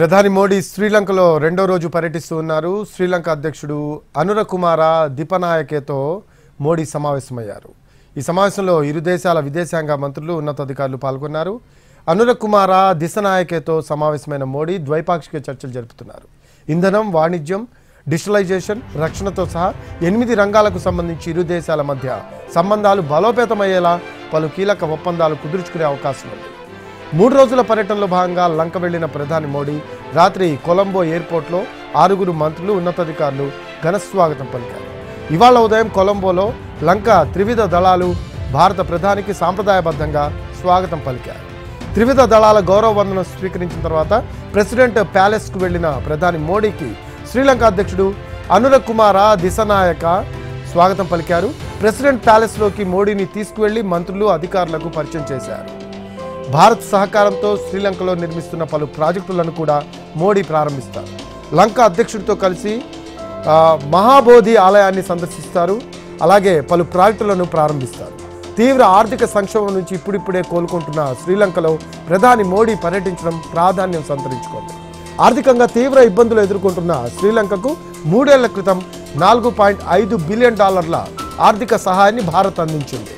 ప్రధాని మోడీ శ్రీలంకలో రెండో రోజు పర్యటిస్తున్నారు. శ్రీలంక అధ్యక్షుడు అనురకుమార దిపనాయకేతో మోడీ సమావేశమయ్యారు. ఈ సమావేశంలో ఇరు దేశాల విదేశాంగ మంత్రులు ఉన్నతాధికారులు పాల్గొన్నారు. అనురకుమార దిశనాయకేతో సమావేశమైన మోడీ ద్వైపాక్షిక చర్చలు జరుపుతున్నారు. ఇంధనం, వాణిజ్యం, డిజిటలైజేషన్, రక్షణతో సహా 8 రంగాలకు సంబంధించి ఇరు దేశాల మధ్య సంబంధాలు బలోపేతమయ్యేలా పలు కీలక ఒప్పందాలు కుదుర్చుకునే అవకాశం ఉంది. 3 రోజుల పర్యటనలో భాగంగా లంక వెళ్లిన ప్రధాని మోడీ రాత్రి కొలంబో ఎయిర్పోర్ట్లో 6 మంత్రులు, ఉన్నతాధికారులు ఘనస్వాగతం పలికారు. ఇవాళ ఉదయం కొలంబోలో లంక త్రివిధ దళాలు భారత ప్రధానికి సాంప్రదాయబద్ధంగా స్వాగతం పలికారు. త్రివిధ దళాల గౌరవ వందనం స్వీకరించిన తర్వాత ప్రెసిడెంట్ ప్యాలెస్కు వెళ్లిన ప్రధాని మోడీకి శ్రీలంక అధ్యక్షుడు అనురకుమార దిశనాయక స్వాగతం పలికారు. ప్రెసిడెంట్ ప్యాలెస్లోకి మోడీని తీసుకువెళ్లి మంత్రులు, అధికారులకు పరిచయం చేశారు. భారత్ సహకారంతో శ్రీలంకలో నిర్మిస్తున్న పలు ప్రాజెక్టులను కూడా మోడీ ప్రారంభిస్తారు. లంక అధ్యక్షుడితో కలిసి మహాబోధి ఆలయాన్ని సందర్శిస్తారు. అలాగే పలు ప్రాజెక్టులను ప్రారంభిస్తారు. తీవ్ర ఆర్థిక సంక్షోభం నుంచి ఇప్పుడిప్పుడే కోలుకుంటున్న శ్రీలంకలో ప్రధాని మోడీ పర్యటించడం ప్రాధాన్యం సంతరించుకుంది. ఆర్థికంగా తీవ్ర ఇబ్బందులు ఎదుర్కొంటున్న శ్రీలంకకు 3 ఏళ్ల క్రితం $4.5 బిలియన్ ఆర్థిక సహాయాన్ని భారత్ అందించింది.